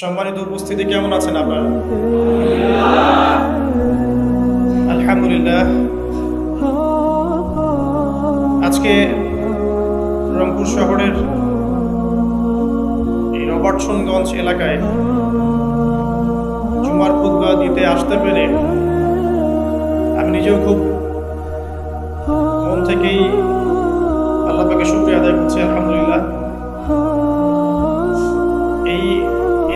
সম্মানিত উপস্থিতি, কেমন আছেন আপনারা? আলহামদুলিল্লাহ। আজকে রংপুর শহরের এই রবার্টসনগঞ্জ এলাকায় জুমার খুতবা দিতে আসতে পেরে আমি নিজেও খুব মন থেকেই আল্লাহ পাকের শুকরিয়া আদায় করছি। আলহামদুলিল্লাহ। এই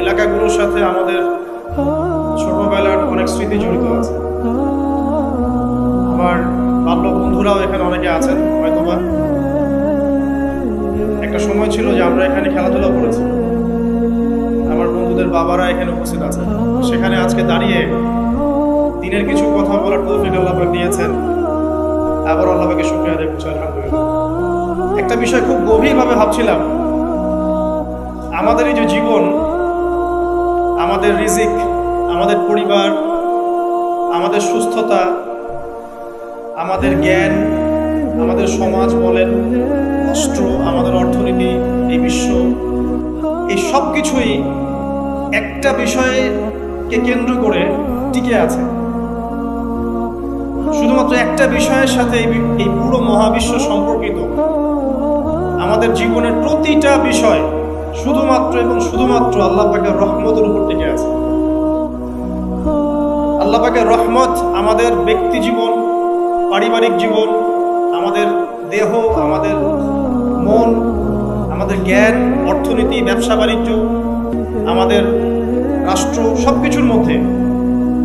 এলাকাগুলোর সাথে আমাদের ছোটবেলার অনেক স্মৃতি জড়িত আছে। আমার বাল্য বন্ধুরাও এখানে অনেকে আছেন হয়তোবা। একটা সময় ছিল যে আমরা এখানে খেলাধুলা করেছি, আমার বন্ধুদের বাবারা এখানে উপস্থিত আছেন। সেখানে আজকে দাঁড়িয়ে দিনের কিছু কথা বলার তৌফিক আল্লাহ পাক দিয়েছেন। আবার আল্লাহ পাকের শুকরিয়া আদায় করছি। আলহামদুলিল্লাহ। একটা বিষয় খুব গভীরভাবে ভাবছিলাম, আমাদের এই যে জীবন, আমাদের রিজিক, আমাদের পরিবার, আমাদের সুস্থতা, আমাদের জ্ঞান, আমাদের সমাজ বলেন, রাষ্ট্র, আমাদের অর্থনীতি, এই বিশ্ব, এই সব কিছুই একটা বিষয়কে কেন্দ্র করে টিকে আছে। শুধুমাত্র একটা বিষয়ের সাথে এই পুরো মহাবিশ্ব সম্পর্কিত। আমাদের জীবনের প্রতিটা বিষয় শুধুমাত্র এবং শুধুমাত্র আল্লাহ পাকের রহমতের উপর টিকে আছে। আল্লাহ পাকের রহমত আমাদের ব্যক্তি জীবন, পারিবারিক জীবন, আমাদের দেহ, আমাদের মন, আমাদের জ্ঞান, অর্থনীতি, ব্যবসা বাণিজ্য, আমাদের রাষ্ট্র, সবকিছুর মধ্যে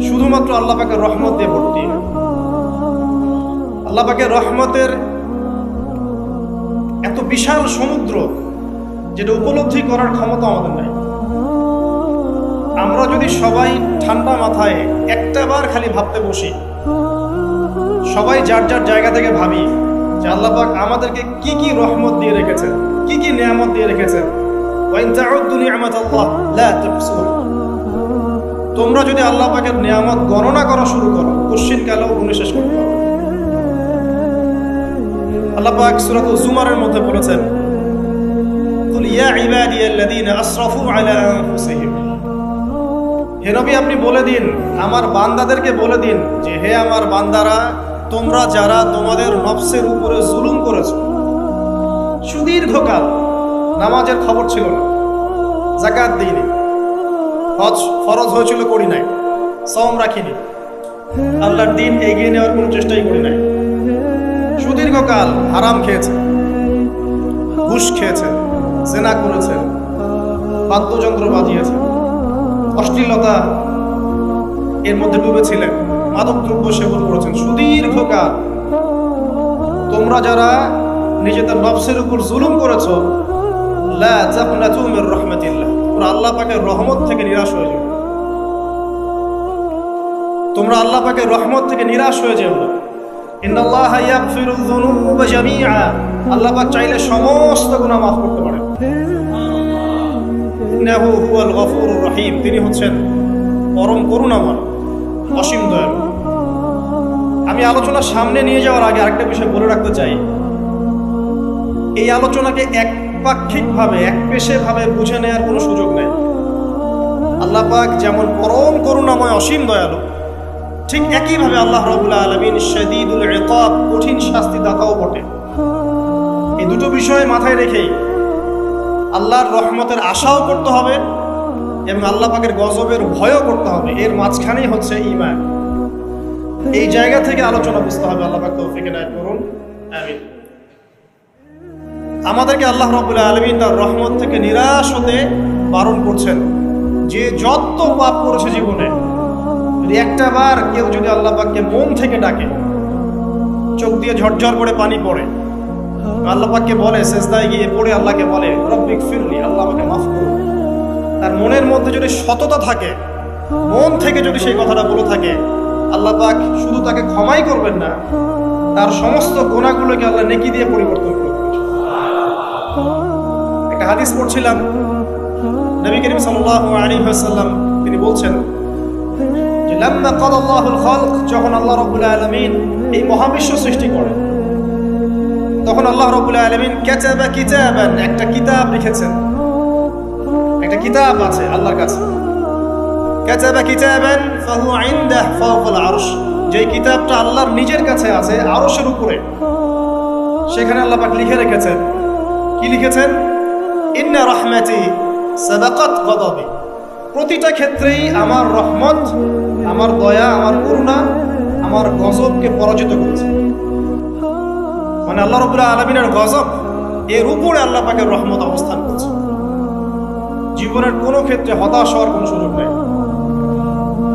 শুধুমাত্র আল্লাহ পাকের রহমত দিয়ে ভর্তি। আল্লাহ পাকের রহমতের এত বিশাল সমুদ্র, যেটা উপলব্ধি করার ক্ষমতা আমাদের নাই। আমরা যদি সবাই ঠান্ডা মাথায় একটাবার খালি ভাবতে বসি, সবাই যার যার জায়গা থেকে ভাবি যে আল্লাহ পাক আমাদেরকে কি কি রহমত দিয়ে রেখেছেন, কি কি নিয়ামত দিয়ে রেখেছেন। তোমরা যদি আল্লাহ পাকের নিয়ামত গণনা করা শুরু করো, কোশ্চিন কালেও গুণে শেষ করতে পারবে। আল্লাহ পাক সূরাতুল জুমারের মধ্যে বলেছেন, ইয়া ইবাদিয়াল্লাযীনা আসরাফু আলা আনফুসিহিম, হে নবী আপনি বলে দিন, আমার বান্দাদেরকে বলে দিন যে হে আমার বান্দারা, তোমরা যারা তোমাদের নফসের উপরে জুলুম করেছো, সুদীর্ঘকাল নামাজের খবর ছিল না, যাকাত দিইনি, হজ ফরজ হয়েছিল করি নাই, সওম রাখিনি, আল্লাহর দিন এগিয়ে নেওয়ার কোনো চেষ্টাই করি নাই, সুদীর্ঘকাল হারাম খেয়েছে, ঘুষ খেয়েছে, জেনা করেছে, বাদ্যযন্ত্র বাজিয়েছে, অশ্লীলতা এর মধ্যে ডুবেছিলেন, মাদকদ্রব্য সেবন করেছেন, সুদীর্ঘকাল তোমরা যারা নিজেদের নফসের উপর জুলুম করেছো, লা তাকনাতু মির রাহমাতিল্লাহ, তোমরা আল্লাহ পাকের রহমত থেকে নিরাশ হয়ে যাও। তোমরা আল্লাহ পাকের রহমত থেকে নিরাশ হয়ে যাও না। ইন্নাল্লাহা ইয়াগফিরুয যুনুবা জামিআ, আল্লাহ পাক চাইলে সমস্ত গুনাহ মাফ করতে পারেন। ইন্নাহু হুয়াল গফুরুর রহিম, তিনি হচ্ছেন পরম করুণাময়, অসীম দয়ালু। আমি আলোচনা সামনে নিয়ে যাওয়ার আগে আরেকটা বিষয় বলে রাখতে চাই। এই আলোচনাকে একপাক্ষিকভাবে, একপেশেভাবে বুঝে নেওয়ার কোনো সুযোগ নেই। আল্লাহ পাক যেমন পরম করুণাময়, অসীম দয়ালু, ঠিক একইভাবে আল্লাহ রাব্বুল আলামিন শাদীদুল ইকাব, কঠিন শাস্তি দাতাও বটে। এই দুটো বিষয় মাথায় রেখেই আল্লাহর রহমতের আশাও করতে হবে এবং আল্লাহ পাকের গজবের ভয়ও করতে হবে। এর মাঝখানেই হচ্ছে ঈমান। এই জায়গা থেকে আলোচনা বুঝতে হবে। আল্লাহ পাক তৌফিক এনায়েত করুন, আমিন। আমাদেরকে আল্লাহ রাব্বুল আলামিন তার রহমত থেকে নিরাশ হতে বারণ করছেন। যে যত পাপ করেছে জীবনে, যদি একটা বার কেউ যদি আল্লাহ পাককে মন থেকে ডাকে, চোখ দিয়ে ঝরঝর করে পানি পড়ে, আল্লাহ পাককে বলে, সেজদায় গিয়ে পড়ে আল্লাহকে বলে রব্বিক ফিরলি, আল্লাহ আমাকে মাফ করুন, তার মনের মধ্যে যদি সততা থাকে, মন থেকে যদি সেই কথাটা বলে থাকে, আল্লাহ পাক শুধু তাকে ক্ষমাই করবেন না, তার সমস্ত গুনাহগুলোকে আল্লাহ নেকি দিয়ে পরিবর্তন করবেন। একটা হাদিস পড়ছিলাম, নবী করিম সাল্লাল্লাহু আলাইহি ওয়াসাল্লাম তিনি বলছেন যে লাম্মা কাদাল্লাহুল খালক, যখন আল্লাহ রাব্বুল আলামিন এই মহাবিশ্ব সৃষ্টি করেন, তখন আল্লাহ রাব্বুল আলামিন কাতাবা কিতাবান, একটা কিতাব লিখেছেন। একটা কিতাব আছে আল্লাহর কাছে, কাতাবা কিতাবান ফাহুয়া ইনদাহু ফাওকাল আরশ, যে কিতাবটা আল্লাহর নিজের কাছে আছে আরশের উপরে। সেখানে আল্লাহ পাক লিখে রেখেছেন, কি লিখেছেন? ইন্না রাহমাতি সাবাকাত গাদাবি, প্রতিটা ক্ষেত্রেই আমার রহমত, আমার দয়া, আমার করুণা আমার গজবকে পরাজিত করেছে। মানে আল্লাহ রাব্বুল আলামিনের গজব এর উপরে আল্লাহ পাকের রহমত অবস্থান করছে। জীবনের কোনো ক্ষেত্রে হতাশ হওয়ার কোনো সুযোগ নেই।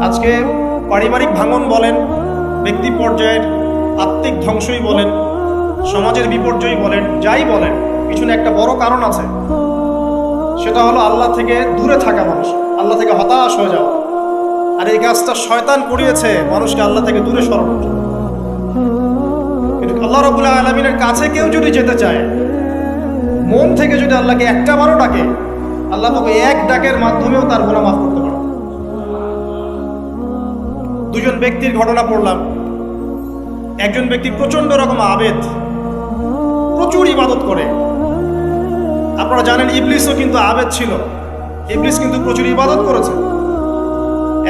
আজকে পারিবারিক ভাঙন বলেন, ব্যক্তি পর্যায়ের আত্মিক ধ্বংসই বলেন, সমাজের বিপর্যয় বলেন, যাই বলেন, পিছনে একটা বড় কারণ আছে। সেটা হলো আল্লাহ থেকে দূরে থাকা মানুষ, আল্লাহ থেকে হতাশ হয়ে যাওয়া। আর এই কাজটা শয়তান করিয়েছে মানুষকে আল্লাহ থেকে দূরে সরানোর জন্য। কিন্তু আল্লাহ রাব্বুল আলামিনের কাছে কেউ যদি যেতে চায়, মন থেকে যদি আল্লাহকে একটা বারও ডাকে, আল্লাহ তাকে এক ডাকের মাধ্যমেও তার গুনাহ মাফ করতে পারে। দুজন ব্যক্তির ঘটনা পড়লাম। একজন ব্যক্তি প্রচন্ড রকম আবেদ, প্রচুর ইবাদত করে। আপনারা জানেন ইবলিসও কিন্তু আবেদ ছিল, ইবলিস কিন্তু প্রচুর ইবাদত করেছে।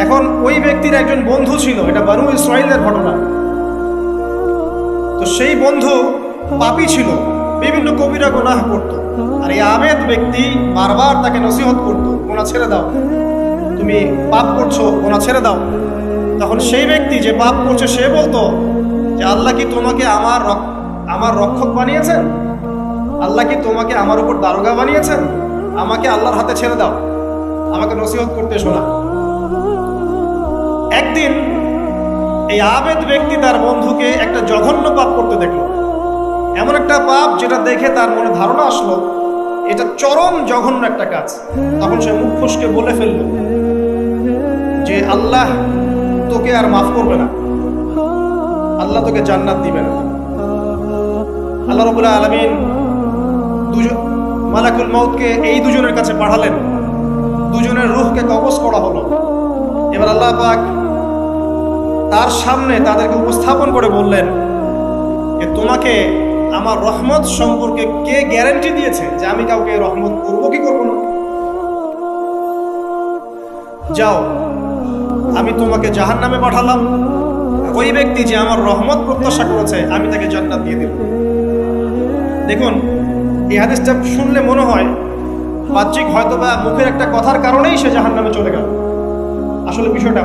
এখন ওই ব্যক্তির একজন বন্ধু ছিল, এটা বানু ইসরাঈলের ঘটনা। তো সেই বন্ধু পাপী ছিল, বিভিন্ন কবিরা গুনাহ করত। আর এই আবেদ ব্যক্তি বারবার তাকে নসিহত করতো, গুনাহ ছেড়ে দাও, তুমি পাপ করছো, গুনাহ ছেড়ে দাও। তখন সেই ব্যক্তি যে পাপ করছে সে বলতো যে আল্লাহ কি তোমাকে আমার রক্ষক বানিয়েছেন? আল্লাহ কি তোমাকে আমার উপর দারোগা বানিয়েছেন? আমাকে আল্লাহর হাতে ছেড়ে দাও, আমাকে নসিহত করতে শোনা। একদিন এই আবেদ ব্যক্তি তার বন্ধুকে একটা জঘন্য পাপ করতে দেখলো, এমন একটা পাপ যেটা দেখে তার মনে ধারণা আসলো এটা চরম জঘন্য একটা কাজ। তখন সে মুখ ফসকে বলে ফেলল যে আল্লাহ তোকে আর মাফ করবে না, আল্লাহ তোকে জান্নাত দিবে না। আল্লাহ রাব্বুল আলামিন মালাকুল মউতকে এই দুজনের কাছে পাঠালেন, দুজনের রূহকে কবজ করা হলো। এবার আল্লাহ পাক তার সামনে তাদেরকে উপস্থাপন করে বললেন যে তোমাকে আমার রহমত সম্পর্কে কে গ্যারান্টি দিয়েছে যে আমি কাউকে রহমত করবো কি করবো না? যাও, আমি তোমাকে জাহান্নামে পাঠালাম, ওই ব্যক্তি যে আমার রহমত প্রত্যাশা করেছে আমি তাকে জান্নাত দিয়ে দেব। দেখুন, এই হাদিসটা শুনলে মনে হয় বাহ্যিক হয়তো বা মুখের একটা কথার কারণেই সে জাহান্নামে চলে গেল। আসলে বিষয়টা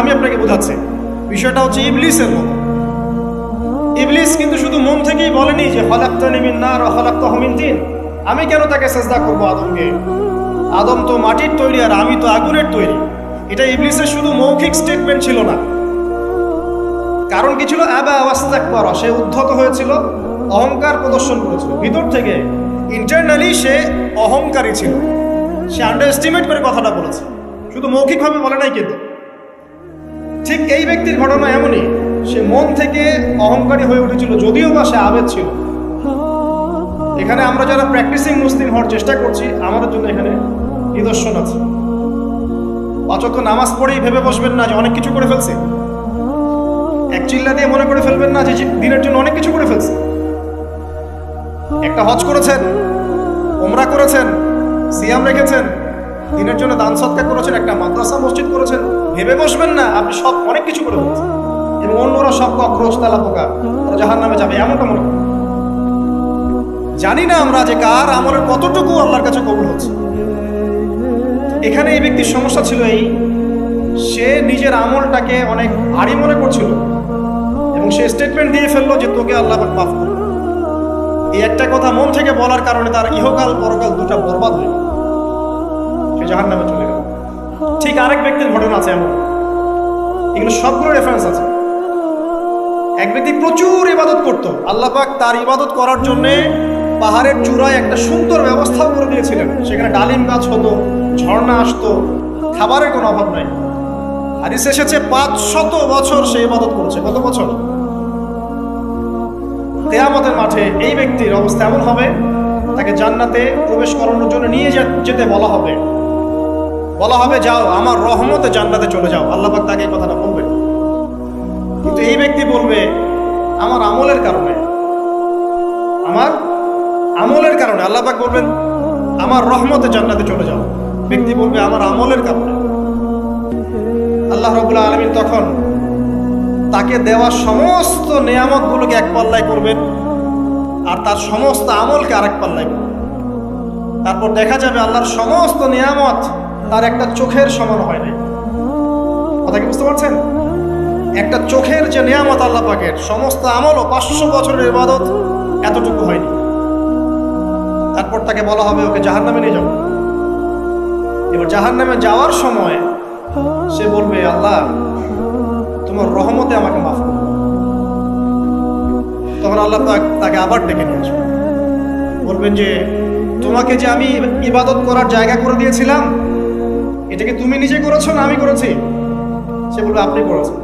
আমি আপনাকে বোঝাচ্ছি। বিষয়টা হচ্ছে ইবলিসের মতো। ইবলিস কিন্তু শুধু মন থেকেই বলেনি যে খালাকতানি মিন নার ওয়া খালাকতাহু মিন তিন, আমি কেন তাকে সিজদা করব আদমকে? আদম তো মাটির তৈরি আর আমি তো আগুনের তৈরি। এটা ইবলিসের শুধু মৌখিক স্টেটমেন্ট ছিল না, কারণ কি ছিল? আবা ওয়াস্তাকবারা, সে উদ্ধত হয়েছিল, অহংকার প্রদর্শন করেছিল। ভিতর থেকে ইন্টারনালি সে অহংকারী ছিল, সে আন্ডার এস্টিমেট করে কথাটা বলেছে, শুধু মৌখিকভাবে বলে নাই। কিন্তু ঠিক এই ব্যক্তির ঘটনা এমনই, সে মন থেকে অহংকারী হয়ে উঠেছিল, যদিও বা সে আবেদ ছিল। এখানে আমরা যারা প্র্যাকটিসিং মুসলিম হওয়ার চেষ্টা করছি, আমাদের জন্য এখানে নিদর্শন আছে। পাঁচ ওয়াক্ত নামাজ পড়েই ভেবে বসবেন না যে অনেক কিছু করে ফেলছে, এক চিল্লা দিয়ে মনে করে ফেলবেন না যে দিনের জন্য অনেক কিছু করে ফেলছে। একটা হজ করেছেন, ওমরা করেছেন, সিয়াম রেখেছেন, দিনের জন্য দান সদকা করেছেন, একটা মাদ্রাসা মসজিদ করেছেন, ভেবে বসবেন না আপনি সব অনেক কিছু করে ফেলছেন এবং অন্যরা সব কক্রোচ তালা পোকা, ওরা জাহান্নামে যাবে, এমনটা মনে করেন। জানি না আমরা যে কার আমলের কতটুকু আল্লাহর কাছে কবুল হচ্ছে। এখানে এই ব্যক্তির সমস্যা ছিল এই, সে নিজের আমলটাকে অনেক ভারী মনে করছিল এবং সে স্টেটমেন্ট দিয়ে ফেললো যে তোকে আল্লাহ পাক মাফ করবে। এই একটা কথা মন থেকে বলার কারণে তার ইহকাল পরকাল দুটা বরবাদ হয়ে গেল, সে জাহান্নামে চলে গেল। ঠিক আরেক ব্যক্তির ঘটনা আছে এমন, এগুলো সবগুলো রেফারেন্স আছে। এক ব্যক্তি প্রচুর ইবাদত করত, আল্লাহ পাক তার ইবাদত করার জন্যে পাহাড়ের চূড়ায় একটা সুন্দর ব্যবস্থাও করে দিয়েছিলেন। সেখানে ডালিম গাছ হতো, ঝর্ণা আসতো, খাবারের কোনো অভাব নাই। হাদিস এসেছে 500 বছর সে ইবাদত করেছে। কত বছর? কিয়ামতের মাঠে এই ব্যক্তির অবস্থা এমন হবে, তাকে জান্নাতে প্রবেশ করানোর জন্য নিয়ে যেতে বলা হবে যাও আমার রহমতে জান্নাতে চলে যাও। আল্লাহ পাক তাকে এই কথাটা বলবে, কিন্তু এই ব্যক্তি বলবে আমার আমলের কারণে আল্লাহ পাক বলবেন আমার রহমতে জান্নাতে চলে যাও। ব্যক্তি বলবে আমার আমলের কারণে। আল্লাহ রাব্বুল আলামিন তখন তাকে দেওয়া সমস্ত নেয়ামতগুলোকে এক পাল্লায় করবেন আর তার সমস্ত আমলকে আরেক পাল্লায় করবেন। তারপর দেখা যাবে আল্লাহর সমস্ত নিয়ামত তার একটা চোখের সমান হয় না। কথা কি বুঝতে পারছেন? একটা চোখের যে নিয়ামত আল্লাহ পাকের, সমস্ত আমল ও 500 বছরের ইবাদত এতটুকু হয়নি। তারপর তাকে বলা হবে ওকে জাহান্নামে নিয়ে যাও। এবার জাহান্নামে যাওয়ার সময় সে বলবে আল্লাহ তোমার রহমতে আমাকে মাফ করো। তখন আল্লাহ তাকে আবার ডেকে নিয়ে আসবে, বলবেন যে তোমাকে যে আমি ইবাদত করার জায়গা করে দিয়েছিলাম, এটাকে তুমি নিজে করেছো না আমি করেছি? সে বলবে আপনি করেছেন।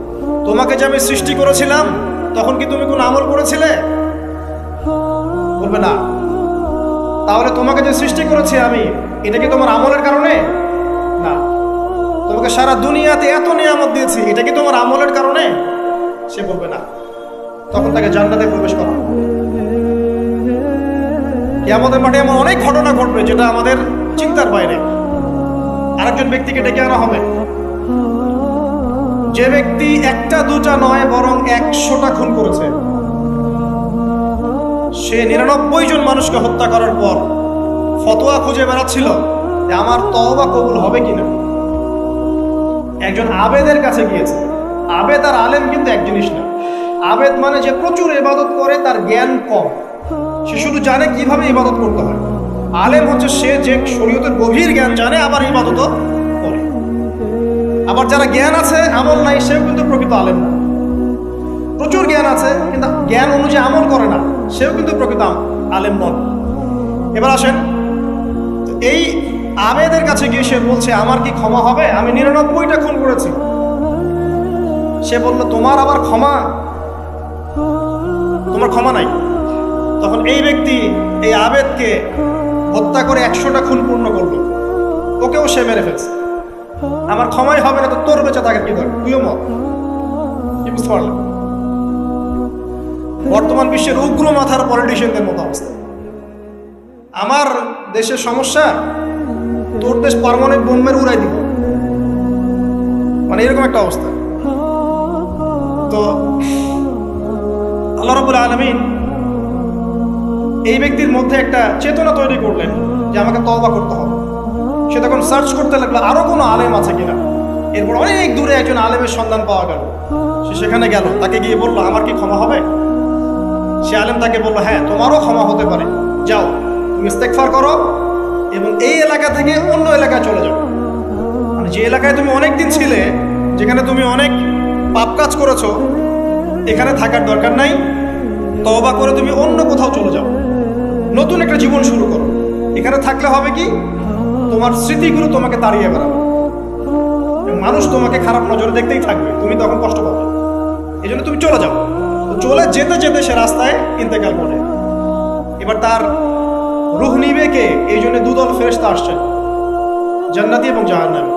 তোমাকে যে আমি সৃষ্টি করেছিলাম তখন কি তুমি কোনো আমল করেছিলে? বলবে না। তাহলে তোমাকে যে সৃষ্টি করেছি আমি, এটা কি তোমার আমলের কারণে? না। তোমাকে সারা দুনিয়াতে এত নিয়ামত দিয়েছি, এটা কি তোমার আমলের কারণে? সে বলবে না। তখন তাকে জান্নাতে প্রবেশ করা। কিয়ামতের মাঠে এমন অনেক ঘটনা ঘটবে যেটা আমাদের চিন্তার বাইরে। আরেকজন ব্যক্তিকে ডেকে আনা হবে, যে ব্যক্তি একটা দুটা নয় বরং 100টা খুন করেছে। সে 99 জন মানুষকে হত্যা করার পর ফতোয়া খুঁজে বেড়াচ্ছিল যে আমার তওবা কবুল হবে কিনা। একজন আবেদের কাছে গিয়েছে। আবেদ আর আলেম কিন্তু এক জিনিস না। আবেদ মানে যে প্রচুর ইবাদত করে, তার জ্ঞান কম, সে শুধু জানে কিভাবে ইবাদত করতে হয়। আলেম হচ্ছে সে যে শরীয়তের গভীর জ্ঞান জানে, আবার ইবাদতও করে। আবার যারা জ্ঞান আছে আমল নাই, সেও কিন্তু প্রকৃত আলেম না। প্রচুর জ্ঞান আছে কিন্তু জ্ঞান অনুযায়ী আমল করে না, সেও কিন্তু প্রকৃত আলেম নন। এবার আসেন, এই আবেদের কাছে গিয়ে সে বলছে আমার কি ক্ষমা হবে? আমি 99টা খুন করেছি। সে বলল তোমার আবার ক্ষমা? তোমার ক্ষমা নাই। তখন এই ব্যক্তি এই আবেদকে হত্যা করে 100টা খুন পূর্ণ করলো, ওকেও সে মেরে ফেলছে। আমার ক্ষমাই হবে না তো তোর বেঁচে থাকে কি দরকার? তুইও মত। কি বুঝতে পারলাম? বর্তমান বিশ্বের উগ্র মাথার পলিটিশিয়ানদের মতো অবস্থা। আমার দেশের সমস্যা, তোর দেশ পারমাণবিক বোমের উড়াই দিব, মানে এরকম একটা অবস্থা। তো আল্লাহ রাব্বুল আলামিন এই ব্যক্তির মধ্যে একটা চেতনা তৈরি করলেন যে আমাকে তওবা করতে হবে। সে তখন সার্চ করতে লাগলো আরো কোনো আলেম আছে কিনা। এরপর অনেক দূরে একজন আলেমের সন্ধান পাওয়া গেল। সে সেখানে গেল, তাকে গিয়ে বললো আমার কি ক্ষমা হবে? সে আলেম তাকে বললো হ্যাঁ তোমারও ক্ষমা হতে পারে, যাও তুমি ইস্তেগফার করো এবং এই এলাকা থেকে অন্য এলাকায় চলে যাও। মানে যে এলাকায় তুমি অনেক দিন ছিলে, যেখানে তুমি অনেক পাপ কাজ করেছো, এখানে থাকার দরকার নাই। তওবা করে তুমি অন্য কোথাও চলে যাও, নতুন একটা জীবন শুরু করো। এখানে থাকলে হবে কি, তোমার স্মৃতিগুলো তোমাকে তাড়িয়ে বেড়াবে, মানুষ তোমাকে খারাপ নজরে দেখতেই থাকবে, তুমি তখন কষ্ট পাবে। এই জন্য তুমি চলে যাও। তো চলে যেতে যেতে সে রাস্তায় ইন্তেকাল করে। এবার তার রূহ নিবে কে? এই জন্য দুদল ফেরেশতা আসছে, জান্নাতি এবং জাহান্নামী।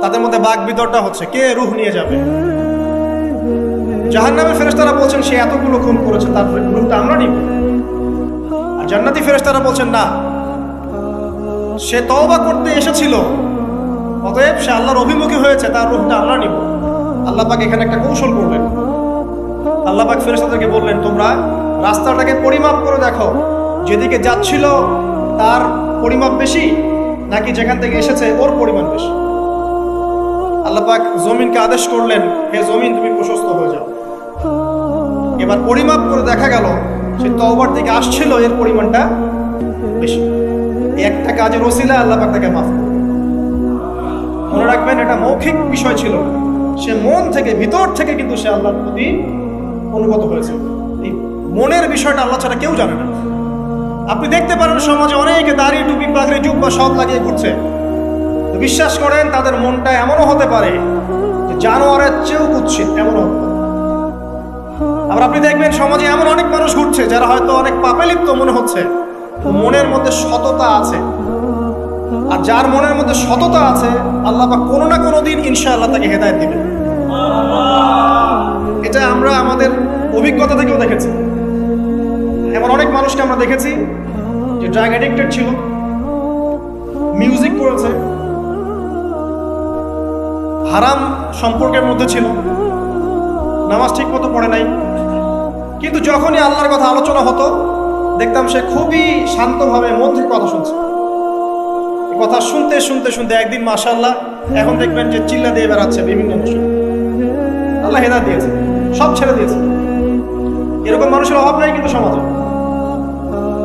তাদের মধ্যে বাক বিতরটা হচ্ছে কে রূহ নিয়ে যাবে। জাহান্নামের ফেরেশতারা বলছেন সে এতগুলো খুন করেছে, তার রূহটা আমরা নিব। আর জান্নাতি ফেরেশতারা বলছেন না, সে তওবা করতে এসেছিল, অতএব সে আল্লাহর অভিমুখী হয়েছে, তার রূহটা আমরা নিব। আল্লাহ পাক এখানে একটা কৌশল করলেন। আল্লাহ পাক ফেরেশতাদেরকে বললেন তোমরা রাস্তাটাকে পরিমাপ করে দেখো, যেদিকে যাচ্ছিল তার পরিমাপ বেশি নাকি যেখান থেকে এসেছে ওর পরিমাণ বেশি। আল্লাহ পাক জমিনকে আদেশ করলেন হে জমিন তুমি প্রশস্ত হয়ে যাও। এবার পরিমাপ করে দেখা গেল সে তওবার থেকে আসছিল এর পরিমাণটা বেশি। একটা কাজের ওসিলা আল্লাহ পাক তাকে মাফ করলেন। মনে রাখবেন এটা মৌখিক বিষয় ছিল, সে মন থেকে ভিতর থেকে কিন্তু সে আল্লাহর প্রতি অনুগত হয়েছে। এই মনের বিষয়টা আল্লাহ ছাড়া কেউ জানে না। আপনি দেখতে পারেন সমাজে অনেকে দাড়ি টুপি পাগড়ি জুব্বা সব লাগিয়ে ঘুরছে, বিশ্বাস করেন তাদের মনটা এমনও হতে পারে যে জানোয়ারের চেয়েও কুৎসিত, এমনও হতে পারে। আবার আপনি দেখবেন সমাজে এমন অনেক মানুষ ঘুরছে যারা হয়তো অনেক পাপে লিপ্ত মনে হচ্ছে, মনের মধ্যে সততা আছে। আর যার মনের মধ্যে সততা আছে আল্লাহ পাক কোনো না কোনো দিন ইনশাআল্লাহ তাকে হেদায়েত দিবেন। এটা আমরা আমাদের অভিজ্ঞতা থেকেও দেখেছি। এমন অনেক মানুষকে আমরা দেখেছি যে ড্রাগ অ্যাডিক্টেড ছিল, মিউজিক করেছে, হারাম সম্পর্কের মধ্যে ছিল, নামাজ ঠিক মতো পড়ে নাই। কিন্তু যখনই আল্লাহর কথা আলোচনা হতো দেখতাম সে খুবই শান্তভাবে মন থেকে কথা শুনছে। কথা শুনতে শুনতে শুনতে একদিন মাশাআল্লাহ এখন দেখবেন যে চিল্লা দিয়ে বেড়াচ্ছে বিভিন্ন অনুষ্ঠানে। আল্লাহ হেদায়েত দিয়েছে, সব ছেড়ে দিয়েছে। এরকম মানুষের অভাব নাই কিন্তু সমাজে।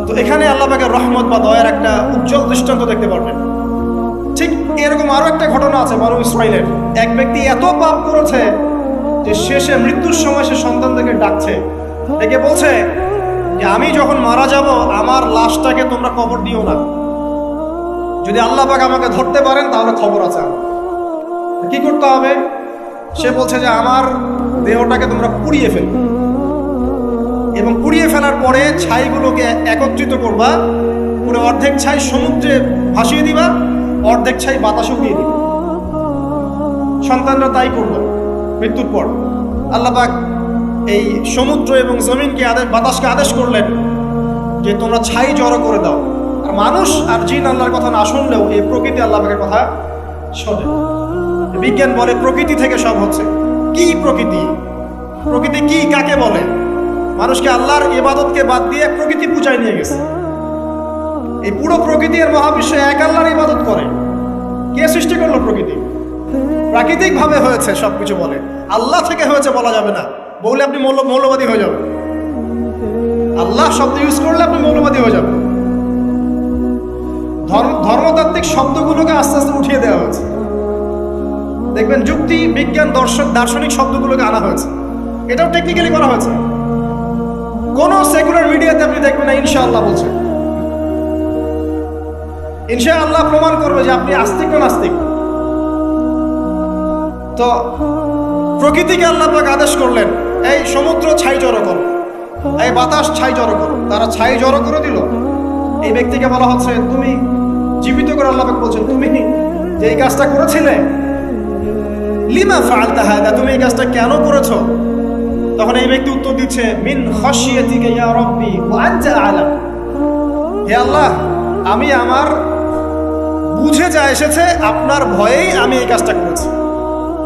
তো এখানে আল্লাহ পাকের রহমত বা দয়ার একটা উজ্জ্বল দৃষ্টান্ত দেখতে পারবেন। ঠিক এরকম আরো একটা ঘটনা আছে বনু ইসরাইলের। এক ব্যক্তি এত পাপ করেছে যে শেষে মৃত্যুর সময় সে সন্তানদেরকে ডাকছে, ডেকে বলছে যে আমি যখন মারা যাব আমার লাশটাকে তোমরা কবর দিও না, যদি আল্লাহ পাক আমাকে ধরতে পারেন তাহলে খবর আছে। কি করতে হবে? সে বলছে যে আমার দেহটাকে তোমরা পুড়িয়ে ফেলবে এবং পুড়িয়ে ফেলার পরে ছাইগুলোকে একত্রিত করবা, পুরো অর্ধেক ছাই সমুদ্রে ভাসিয়ে দিবা, অর্ধেক ছাই বাতাসে উড়িয়ে দিবা। সন্তানরা তাই করলো। মৃত্যুর পর আল্লাহ পাক এই সমুদ্র এবং জমিনকে বাতাসকে আদেশ করলেন যে তোমরা ছাই জড়ো করে দাও। আর মানুষ আর জিন আল্লাহর কথা না শুনলেও এই প্রকৃতি আল্লাহ পাকের কথা শোনে। বিজ্ঞান বলে প্রকৃতি থেকে সব হচ্ছে। কি প্রকৃতি? প্রকৃতি কি, কাকে বলে? মানুষকে আল্লাহর ইবাদতকে বাদ দিয়ে প্রকৃতি পূজায় নিয়ে গেছে। এই পুরো প্রকৃতি আর মহাবিশ্বে এক আল্লাহর ইবাদত করে। কে সৃষ্টি করলো প্রকৃতি? প্রাকৃতিক ভাবে হয়েছে সবকিছু বলে, আল্লাহ থেকে হয়েছে বলা যাবে না। বললে আপনি মৌলবাদী হয়ে যাবেন। আল্লাহ শব্দ ইউজ করলে আপনি মৌলবাদী হয়ে যাবেন। ধর্মতাত্ত্বিক শব্দগুলোকে আস্তে আস্তে উঠিয়ে দেওয়া হয়েছে। দেখবেন যুক্তি, বিজ্ঞান, দার্শনিক শব্দগুলোকে আনা হয়েছে। এটাও টেকনিক্যালি করা হয়েছে। কোন সেকুলার মিডিয়াতে আপনি দেখবেন না ইনশাআল্লাহ বলছে। ইনশাআল্লাহ প্রমাণ করবে যে আপনি আস্তিক না নাস্তিক। তো প্রকৃতিকে আল্লাহ পাক আদেশ করলেন এই সমুদ্র ছাই জড়ো করো, এই বাতাস ছাই জড়ো করো। তারা ছাই জড়ো করে দিল। এই ব্যক্তিকে বলা হচ্ছে তুমি জীবিত করে আল্লাহ পাক বলছেন তুমি যে এই কাজটা করেছিলে, লিমা ফাআলতা হাদা, তুমি এই কাজটা কেন করেছো? তখন এই ব্যক্তি উত্তর দিচ্ছে মিন খাশিয়াতিকা ইয়া রাব্বি ওয়া আনতা আ'লাম। হে আল্লাহ, আমি আমার বুঝে যা এসেছে আপনার ভয়েই আমি এই কাজটা করেছি,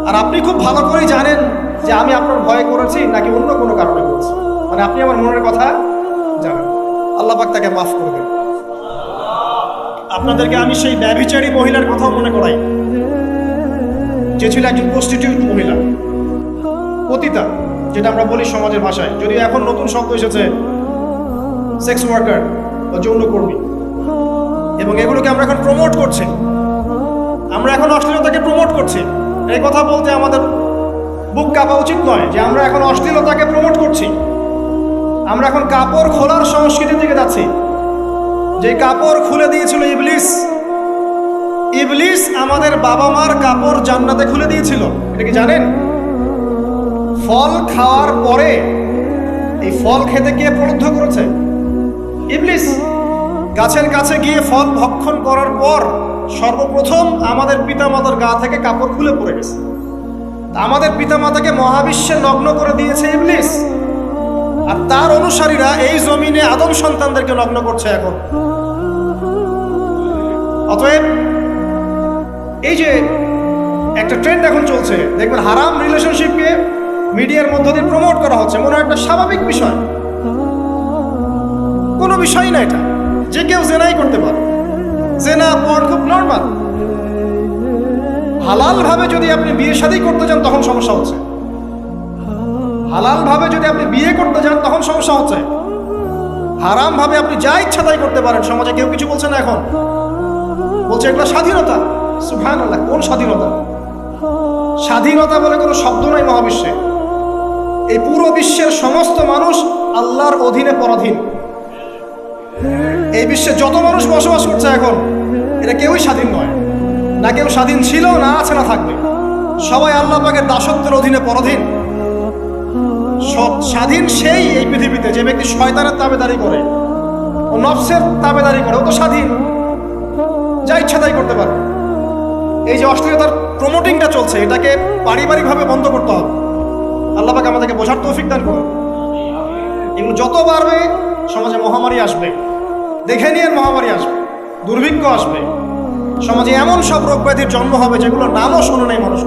আর আপনি খুব ভালো করেই জানেন যে আমি আপনার ভয়ে করেছি নাকি অন্য কোনো কারণে করেছি। মানে আপনি আমার মনের কথা জানেন। আল্লাহ পাক তাকে মাফ করবেন। আপনাদেরকে আমি সেই ব্যভিচারী মহিলার কথাও মনে করাই, যে ছিল একজন প্রস্টিটিউট মহিলা, পতিতা, যেটা আমরা বলি সমাজের ভাষায়। যদিও এখন নতুন শব্দ এসেছে সেক্স ওয়ার্কার বা যৌনকর্মী, এবং এগুলোকে আমরা এখন প্রমোট করছি। আমরা এখন অশ্লীলতাকে প্রমোট করছি। এই কথা বলতে আমাদের বুক কাঁপা উচিত নয় যে আমরা এখন অশ্লীলতাকে প্রমোট করছি। আমরা এখন কাপড় খোলার সংস্কৃতির দিকে যাচ্ছি। যে কাপড় খুলে দিয়েছিল ইবলিস। ইবলিস আমাদের বাবা মার কাপড় জান্নাতে খুলে দিয়েছিল, এটা কি জানেন? ফল খাওয়ার পরে এই ফল খেতে গিয়ে প্রলুব্ধ করেছে ইবলিস। গাছের কাছে গিয়ে ফল ভক্ষণ করার পর সর্বপ্রথম আমাদের পিতামাতার গা থেকে কাপড় খুলে পড়ে গেছে। আমাদের পিতামাতাকে মহাবিশ্বে নগ্ন করে দিয়েছে ইবলিস, আর তার অনুসারীরা এই জমিনে আদম সন্তানদেরকে নগ্ন করছে এখন। অতএব এই যে একটা ট্রেন্ড এখন চলছে, দেখবেন হারাম রিলেশনশিপকে মিডিয়ার মধ্য দিয়ে প্রমোট করা হচ্ছে, মনে হয় একটা স্বাভাবিক বিষয়। কোনো বিষয় না এটা, যে কেউ জেনাই করতে পারে। জেনা পর্ন খুব নর্মাল। হালাল ভাবে যদি আপনি বিয়ে শাদী করতে যান তখন সমস্যা হচ্ছে। হালাল ভাবে যদি আপনি বিয়ে করতে যান তখন সমস্যা হচ্ছে। হারাম ভাবে আপনি যা ইচ্ছা তাই করতে পারেন, সমাজে কেউ কিছু বলছে না। এখন বলছে এগুলো স্বাধীনতা। সুবহানাল্লাহ, কোন স্বাধীনতা? স্বাধীনতা বলে কোনো শব্দ নাই মহাবিশ্বে। এই পুরো বিশ্বের সমস্ত মানুষ আল্লাহর অধীনে পরাধীন। এই বিশ্বে যত মানুষ বসবাস করছে এখন, এটা কেউই স্বাধীন নয়। না কেউ স্বাধীন ছিল, না আছে, না থাকবে। সবাই আল্লাহ পাকের দাসত্বের অধীনে পরাধীন। স্বাধীন সেই এই পৃথিবীতে যে ব্যক্তি শয়তানের তাবেদারি করে, ও নফসের তাবেদারি করে, ও তো স্বাধীন, যা ইচ্ছা তাই করতে পারে। এই যে অশ্লীলতার প্রমোটিংটা চলছে, এটাকে পারিবারিকভাবে বন্ধ করতে হবে। আল্লাহ পাক আমাদেরকে বোঝার তৌফিক দান করুন। এগুলো যত বাড়বে সমাজে মহামারী আসবে, দেখে নিয়ে মহামারী আসবে, দুর্ভিক্ষ আসবে, সমাজে এমন সব রোগ ব্যাধির জন্ম হবে যেগুলো নামও শোনে নাই মানুষ,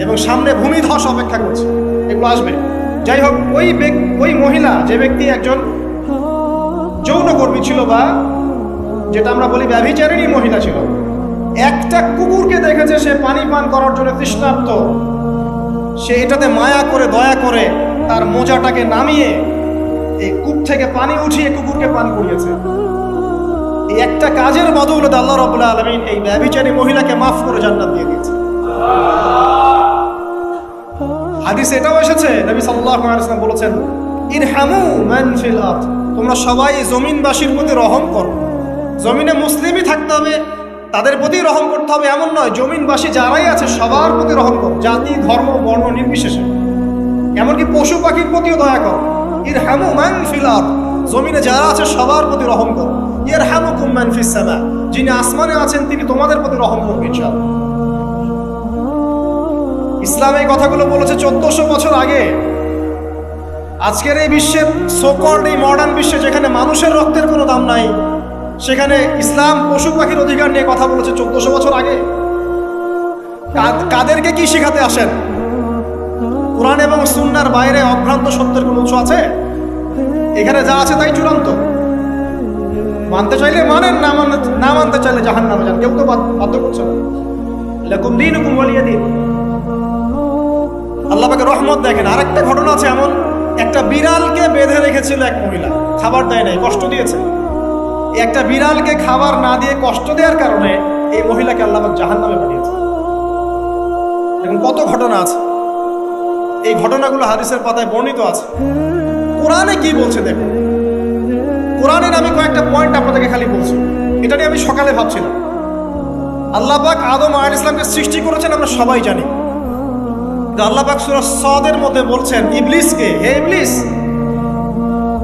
এবং সামনে ভূমিধস অপেক্ষা করছে, এগুলো আসবে। যাই হোক, ওই মহিলা, যে ব্যক্তি একজন যৌনকর্মী ছিল, বা যেটা আমরা বলি ব্যভিচারিণী মহিলা ছিল, একটা কুকুরকে দেখেছে সে পানি পান করার জন্য তৃষ্ণার্ত, সে এটাতে মায়া করে দয়া করে তার মোজাটাকে নামিয়ে এই কূপ থেকে পানি উঠিয়ে কুকুরকে পান করিয়েছে। এই একটা কাজের বদৌলতে আল্লাহ রাব্বুল আলামিন এই ব্যভিচারী মহিলাকে মাফ করে জান্নাত দিয়ে দিয়েছে। হাদিসে এটাও এসেছে, নবী সাল্লাল্লাহু আলাইহি ওয়াসাল্লাম বলেছেন, ইরহামু মান ফিল আরদ, তোমরা সবাই জমিনবাসীর প্রতি রহম করো। জমিনে মুসলিমই থাকতে হবে, তাদের প্রতি রহম করতে হবে এমন নয়, জমিনবাসী যারাই আছে সবার প্রতি রহম করো, জাতি ধর্ম বর্ণ নির্বিশেষে, এমনকি পশু পাখির প্রতিও দয়া করো। ইরহামু মান ফিল আরদ, জমিনে যারা আছে সবার প্রতি রহম করো। ইয়ারহামুকুম মান ফিস সামা, যিনি আসমানে আছেন তিনি তোমাদের প্রতি রহম করবেন ইনশাআল্লাহ। ইসলাম এই কথাগুলো বলেছে 1400 বছর আগে। আজকের এই বিশ্বের সোকল্ড এই মডার্ন বিশ্বে, যেখানে মানুষের রক্তের কোনো দাম নাই, সেখানে ইসলাম পশু পাখির অধিকার নিয়ে কথা বলেছে 1400 বছর আগে। কাদেরকে কি শেখাতে আসেন? কোরআন এবং সুন্নাহর বাইরে অভ্রান্ত সত্যের কোনো উৎস আছে? এখানে যা আছে তাই চূড়ান্ত। মানতে চাইলে মানেন, না মানতে চাইলে জাহান্নামে যান, কেউ তো বাধ্য করছে না। লাকুম দীনুকুম ওয়ালিয়া দীন। আল্লাহ পাকের রহমত দেখেন। আরেকটা ঘটনা আছে এমন, একটা বিড়ালকে বেঁধে রেখেছিল এক মহিলা, খাবার দেয় নাই, কষ্ট দিয়েছে। একটা বিড়ালকে খাবার না দিয়ে কষ্ট দেওয়ার কারণে এই মহিলাকে আল্লাহ পাক জাহান্নামে পাঠিয়েছে। এখন কত ঘটনা আছে, এই ঘটনাগুলো হাদিসের পাতায় বর্ণিত আছে। কোরআনে কি বলছে দেখুন। কোরআনের আমি কয়েকটা পয়েন্ট আপনাদেরকে খালি বলছি, এটা নিয়ে আমি সকালে ভাবছিলাম। আল্লাহ পাক আদম আলাইহিস সালামকে সৃষ্টি করেছেন আমরা সবাই জানি। আল্লাহ পাক সূরা সাদের মধ্যে বলছেন ইবলিসকে, হে ইবলিস,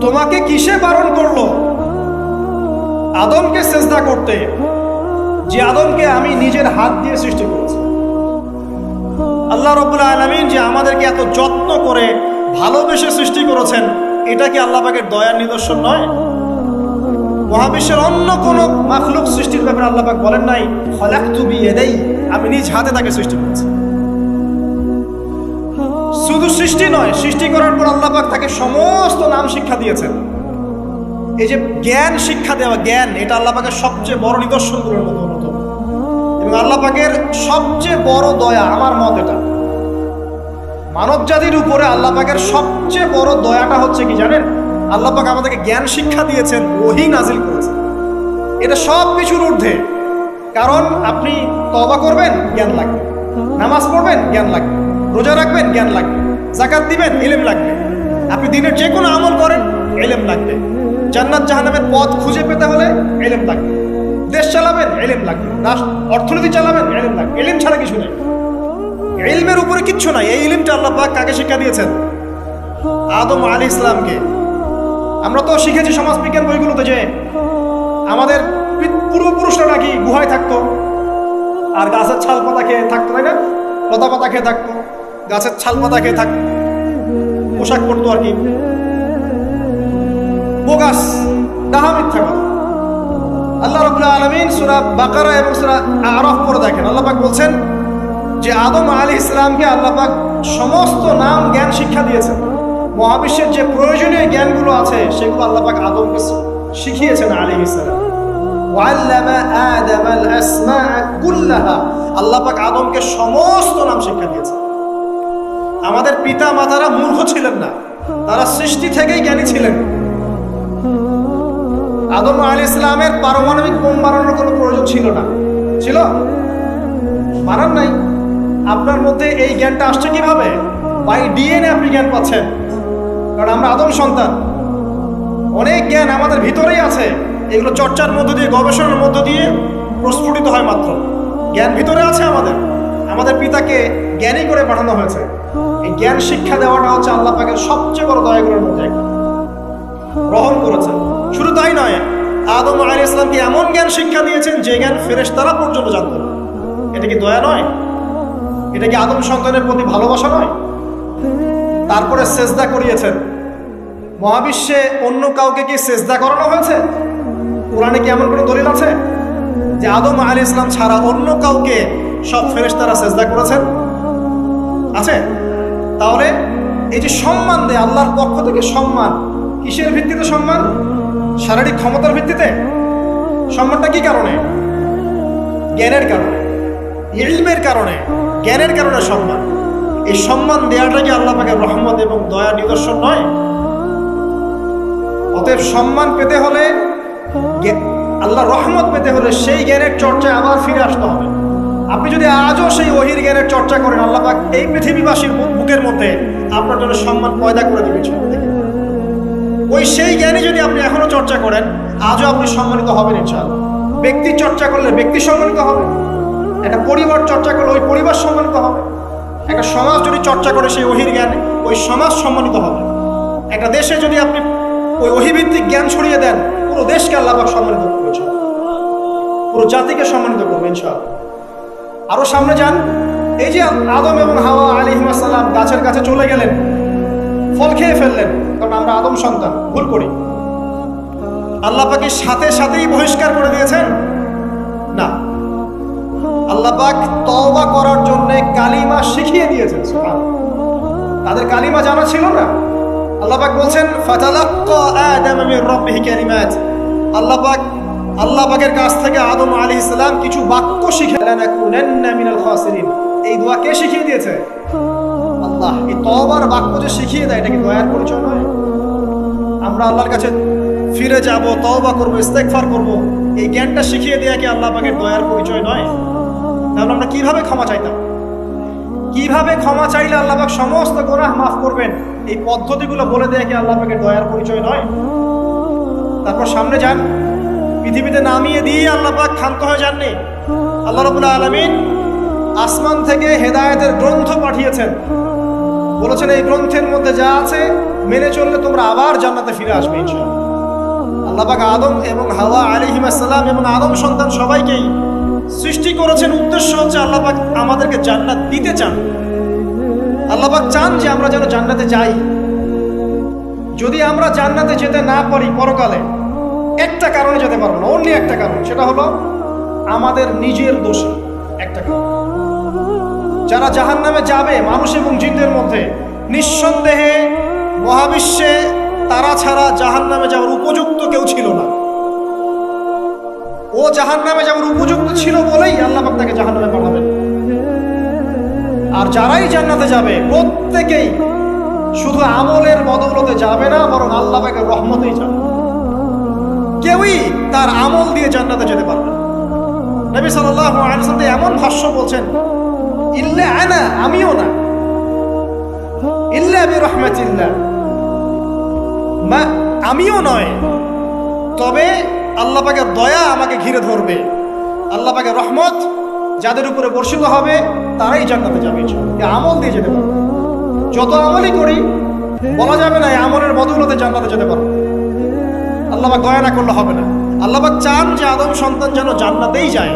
তোমাকে কিসে বারণ করলো আদমকে সিজদা করতে, যে আদমকে আমি নিজের হাত দিয়ে সৃষ্টি করেছি। আল্লাহ রাব্বুল আলামিন যে আমাদেরকে এত যত্ন করে ভালোবেসে সৃষ্টি করেছেন, এটা কি আল্লাহ পাকের দয়ার নিদর্শন নয়? মহাবিশ্বের অন্য কোনো মাখলুক সৃষ্টির ব্যাপারে আল্লাহ পাক বলেন নাই খলাকতু বিয়াদাই, আমি নিজ হাতে তাকে সৃষ্টি করেছি। শুধু সৃষ্টি নয়, সৃষ্টি করার পর আল্লাহ পাক তাকে সমস্ত নাম শিক্ষা দিয়েছেন। এই যে জ্ঞান শিক্ষা দেওয়া, জ্ঞান, এটা আল্লাহ পাকের সবচেয়ে বড় নিদর্শনগুলোর মধ্যে অন্যতম। এবং আল্লাহ পাকের সবচেয়ে বড় দয়া, আমার মত এটা, মানব জাতির উপরে আল্লাহ পাকের সবচেয়ে বড় দয়াটা হচ্ছে কি জানেন? আল্লাহ পাক আমাদেরকে জ্ঞান শিক্ষা দিয়েছেন, ওহী নাজিল করেছেন। এটা সব কিছুর ঊর্ধ্বে। কারণ আপনি তওবা করবেন, জ্ঞান লাগবে। নামাজ পড়বেন, জ্ঞান লাগবে। রোজা রাখবেন, জ্ঞান লাগবে। যাকাত দিবেন, ইলম লাগবে। আপনি দিনের যে কোনো আমল করেন, ইলম লাগবে। জান্নাত জাহান্নামের পথ খুঁজে পেতে হলে ইলম লাগবে। দেশ চালাবেন, ইলম লাগবে। অর্থনীতি চালাবেন, ইলম লাগবে। ইলম ছাড়া কিছু নেই, ইলমের উপরে কিচ্ছু নাই। এই ইলমটা আল্লাহ পাক কাকে শিক্ষা দিয়েছেন? আদম আলাইহিস সালামকে। আমরা তো শিখেছি সমাজবিজ্ঞান বইগুলোতে যে আমাদের পূর্বপুরুষরা নাকি গুহায় থাকতো আর গাছের ছাল পাতা খেয়ে থাকতো, তাই না? লতা পাতা খেয়ে থাকতো, গাছের ছাল পাতা খেয়ে থাকতো, পোশাক পরতো আর কি। বোগাস, ডাহা, মিথ্যা কথা। আল্লাহ রাব্বুল আলামিন সূরা বাকারা এবং সূরা আরাফ পড়ে দেখেন, আল্লাহ পাক বলছেন যে আদম আলাইহিস সালামকে আল্লাহ পাক সমস্ত নাম জ্ঞান শিক্ষা দিয়েছেন। মহাবিশ্বের যে প্রয়োজনীয় জ্ঞানগুলো আছে সেগুলো আল্লাহ পাক আদমকে শিখিয়েছেন আলাইহিস সালাম। ওয়াল্লামা আদামাল আসমা কুল্লাহা, আল্লাহ পাক আদমকে সমস্ত নাম শিক্ষা দিয়েছেন। আমাদের পিতা মাতারা মূর্খ ছিলেন না, তারা সৃষ্টি থেকেই জ্ঞানী ছিলেন। আদম আলাইহিস সালামের পারমাণবিক বোম বানানোর কোনো প্রয়োজন ছিল না, ছিল? বানান নাই। আপনার মধ্যে এই জ্ঞানটা আসছে কিভাবে? বাই ডিএনএ আপনি জ্ঞান পাচ্ছেন, কারণ আমরা আদম সন্তান। অনেক জ্ঞান আমাদের ভিতরেই আছে, এগুলো চর্চার মধ্য দিয়ে, গবেষণার মধ্য দিয়ে প্রস্ফুটিত হয় মাত্র। জ্ঞান ভিতরে আছে আমাদের, আমাদের পিতাকে জ্ঞানী করে পাঠানো হয়েছে। এই জ্ঞান শিক্ষা দেওয়াটা হচ্ছে আল্লাহ পাকের সবচেয়ে বড় দয়াগুলোর মধ্যে একটা, রহম করেছেন। শুধু তাই নয়, আদম আলাইহিস সালামকে এমন জ্ঞান শিক্ষা দিয়েছেন যে জ্ঞান ফেরেশতারা পর্যন্ত জানত না। এটা কি দয়া নয়? এটা কি আদম সন্তানের প্রতি ভালোবাসা নয়? তারপরে সেজদা করিয়েছেন। মহাবিশ্বে অন্য কাউকে কি সেজদা করানো হয়েছে? কোরআনে কি এমন কোনো দলিল আছে? যে আদম আলাইহিস সালাম ছাড়া অন্য কাউকে সব ফেরেশতারা সিজদা করেছেন? আছে? তাহলে এই যে সম্মান দেয় আল্লাহর পক্ষ থেকে, সম্মান কিসের ভিত্তিতে সম্মান? শারীরিক ক্ষমতার ভিত্তিতে? সম্মানটা কি কারণে? জ্ঞানের কারণে, ইলমের কারণে, জ্ঞানের কারণে সম্মান। এই সম্মান দেওয়াটা কি আল্লাহ পাকের রহমত এবং দয়ার নিদর্শন নয়? অতএব সম্মান পেতে হলে, আল্লাহর রহমত পেতে হলে সেই জ্ঞানের চর্চায় আবার ফিরে আসতে হবে। আপনি যদি আজও সেই ওহির জ্ঞানের চর্চা করেন, আল্লাহ পাক এই পৃথিবীবাসীর বুকের মধ্যে আপনার জন্য সম্মান পয়দা করে দেবেন। ওই সেই জ্ঞানী যদি আপনি এখনো চর্চা করেন, আজও আপনি সম্মানিত হবেন ইনশাআল্লাহ। ব্যক্তির চর্চা করলে ব্যক্তি সম্মানিত হবে, একটা পরিবার চর্চা করলে ওই পরিবার সম্মানিত হবে, একটা সমাজ যদি চর্চা করে সেই ওহির জ্ঞান, ওই সমাজ সম্মানিত হবে। একটা দেশে যদি আপনি ওই ওহিভিত্তিক জ্ঞান ছড়িয়ে দেন, পুরো দেশকে আল্লাহ পাক সম্মানিত করবে, পুরো জাতিকে সম্মানিত করবে ইনশাআল্লাহ। আরো সামনে যান, এই যে আদম এবং হাওয়া আলাইহিস সালাম গাছের কাছে চলে গেলেন, ফল খেয়ে ফেললেন, কারণ আমরা আদম সন্তান, ভুল করি। আল্লাহ পাক সাথে সাথেই বহিষ্কার করে দিয়েছেন? না, আল্লাহ পাক তওবা করার জন্য কালিমা শিখিয়ে দিয়েছেন। তাদের কালিমা জানা ছিল না। আল্লাহ পাক বলছেন ফাতালাক্কা আদাম মির রাব্বিহি কালিমাত। আল্লাহ পাকের কাছ থেকে আদম আলাইহিস সালাম কিছু বাক্য শিখে লানাকুনান্না মিনাল খাসিরিন। এই দোয়া কে শিখিয়ে দিয়েছে? আল্লাহ। এই তওবার বাক্য যে শিখিয়ে দেয়, এটা কি দয়ার পরিচয় নয়? আমরা আল্লাহর কাছে ফিরে যাব, তওবা করব, ইস্তেগফার করব, এই জ্ঞানটা শিখিয়ে দেয়া কি আল্লাহ পাকের দয়ার পরিচয় নয়? তাহলে আমরা কিভাবে ক্ষমা চাইতাম? কিভাবে ক্ষমা চাইলে আল্লাহ পাক সমস্ত গুনাহ মাফ করবেন, এই পদ্ধতিগুলো বলে দেয়া কি আল্লাহ পাকের দয়ার পরিচয় নয়? তারপর সামনে যান, পৃথিবীতে নামিয়ে দিয়ে আল্লাহ পাক ক্ষান্ত হয়ে যাননি। আল্লাহ রাব্বুল আলামিন আসমান থেকে হেদায়েতের গ্রন্থ পাঠিয়েছেন, বলেছেন এই গ্রন্থের মধ্যে যা আছে মেনে চললে তোমরা আবার জান্নাতে ফিরে আসবে ইনশাআল্লাহ। আল্লাহ পাক আদম এবং হাওয়া আলাইহিস সালাম এবং আদম সন্তান সবাইকেই সৃষ্টি করেছেন। উদ্দেশ্য হচ্ছে আল্লাহ পাক আমাদেরকে জান্নাত দিতে চান। আল্লাহ পাক চান যে আমরা যেন জান্নাতে যাই। যদি আমরা জান্নাতে যেতে না পারি পরকালে, একটা কারণে যেতে পারবো না, অনলি একটা কারণ, সেটা হলো আমাদের নিজের দোষে। একটা কারণ, যারা জাহান্নামে যাবে মানুষ এবং জিনদের মধ্যে, নিঃসন্দেহে মহাবিশ্বে তারা ছাড়া জাহান্নামে যাওয়ার উপযুক্ত কেউ ছিল না। ও জাহান্নামে যাওয়ার উপযুক্ত ছিল বলেই আল্লাহ পাক তাকে জাহান্নামে পাঠাবেন। আর যারাই জান্নাতে যাবে প্রত্যেকেই শুধু আমলের বদৌলতে যাবে না, বরং আল্লাহ পাকের রহমতেই যাবে। কেউই তার আমল দিয়ে জান্নাতে যেতে পারবে না। নবী সাল্লাল্লাহু আলাইহি ওয়াসাল্লাম এমন ভাষ্য বলছেন, ইল্লা আনা, আমিও না, ইল্লা বিরহমাতিল্লাহ, আমিও নয়, তবে আল্লাহ পাকের দয়া আমাকে ঘিরে ধরবে। আল্লাহ পাকের রহমত যাদের উপরে বর্ষিত হবে তারাই জান্নাতে যাবে। আমল দিয়ে যেতে পারবে। যত আমলই করি বলা যাবে না এই আমলের বদৌলতে জান্নাতে যেতে পারবে। আল্লাহ পাক দয়া না করলে হবে না। আল্লাহ পাক চান যে আদম সন্তান যেন জান্নাতেই যায়।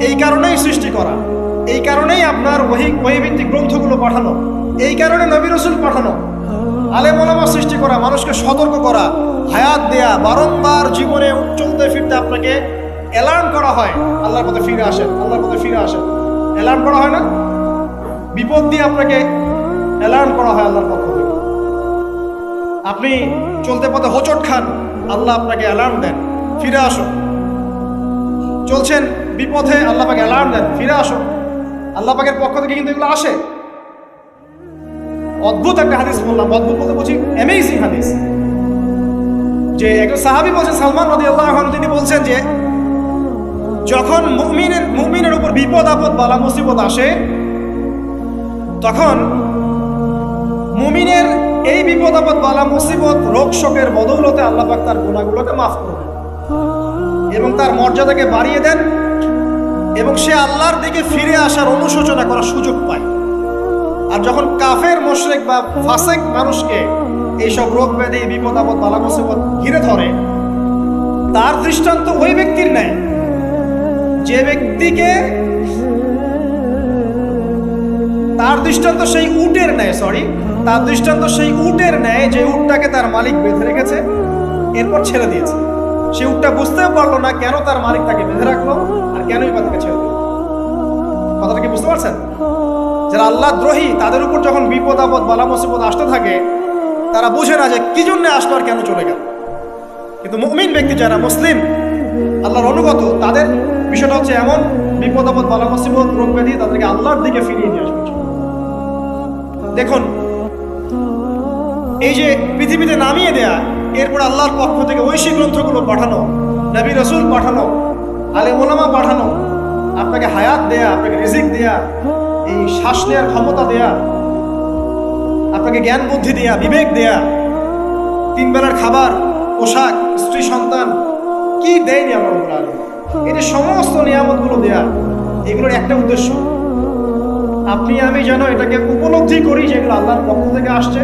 এই কারণেই সৃষ্টি করা, এই কারণেই আপনার ওহীভিত্তিক গ্রন্থগুলো পাঠানো, এই কারণে নবী রাসূল পাঠানো, আলেম ওলামা সৃষ্টি করা, মানুষকে সতর্ক করা, হায়াত দেয়া, বারংবার জীবনে চলতে ফিরতে আপনাকে অ্যালার্ম করা হয়, আল্লাহর পথে ফিরে আসেন, আল্লাহর পথে ফিরে আসেন। অ্যালার্ম করা হয় না? বিপদ দিয়ে আপনাকে অ্যালার্ম করা হয় আল্লাহর পক্ষ থেকে। আপনি চলতে পথে হোঁচট খান, আল্লাহ আপনাকে অ্যালার্ম দেন, ফিরে আসো। চলছেন বিপথে, আল্লাহ পাকে অ্যালার্ম দেন, ফিরে আসো। আল্লাহ পাকের পক্ষ থেকে কিন্তু এগুলো আসে। অদ্ভুত একটা হাদিস বললাম, অদ্ভুত বলতে বলছি অ্যামেজিং হাদিস, যে একজন সাহাবী বলছেন, সালমান রাদিয়াল্লাহু আনহু, তিনি বলছেন যে যখন মুমিনের উপর বিপদ আপদ বালা মুসিবত আসে, তখন মুমিনের এই বিপদ আপদ বালা মুসিবত রোগ শোকের বদৌলতে আল্লাহ পাক তার গুনাহগুলোকে মাফ করবেন এবং তার মর্যাদাকে বাড়িয়ে দেন, এবং সে আল্লাহর দিকে ফিরে আসার অনুশোচনা করার সুযোগ পায়। আর যখন কাফের মুশরিক বা ফাসিক মানুষকে এইসব রোগ ব্যাধি বিপদ আপদ বালা মুসিবত ঘিরে ধরে, তার দৃষ্টান্ত ওই ব্যক্তির ন্যায় যে ব্যক্তিকে, তার দৃষ্টান্ত সেই উটের ন্যায়, তার দৃষ্টান্ত সেই উটের ন্যায় যে উটটাকে তার মালিক বেঁধে রেখেছে, এরপর ছেড়ে দিয়েছে। সে উটটা বুঝতেও পারলো না কেন তার মালিক তাকে বেঁধে রাখলো আর কেনই বা তাকে ছেড়ে দিল। কথাটা কি বুঝতে পারছেন? যারা আল্লাহ দ্রোহী তাদের উপর যখন বিপদ আপদ বালা মুসিবত আসতে থাকে তারা বুঝে না যে কি জন্য আসলো আর কেন চলে গেল। কিন্তু মুমিন ব্যক্তি যারা মুসলিম আল্লাহর অনুগত তাদের বিষয়টা হচ্ছে এমন বিপদ আপদ বালা মুসিবত রোগ ব্যাধি তাদেরকে আল্লাহর দিকে ফিরিয়ে নিয়ে আসবে। দেখুন এই যে পৃথিবীতে নামিয়ে দেয়া, এরপর আল্লাহর পক্ষ থেকে ঐশী গ্রন্থগুলো পাঠানো, নবী রাসূল পাঠানো, আলেম ওলামা পাঠানো, আপনাকে হায়াত দেয়া, আপনাকে রিজিক দেয়া, এই শ্বাস নেওয়ার ক্ষমতা দেয়া, আপনাকে জ্ঞান বুদ্ধি দেয়া, বিবেক দেয়া, 3 বেলার খাবার, পোশাক, স্ত্রী সন্তান, কি দেয়নি আমার রব্বুল আলামিন। এই যে সমস্ত নিয়ামতগুলো দেয়া, এগুলোর একটা উদ্দেশ্য আপনি আমি যেন এটাকে উপলব্ধি করি যে এগুলো আল্লাহর পক্ষ থেকে আসছে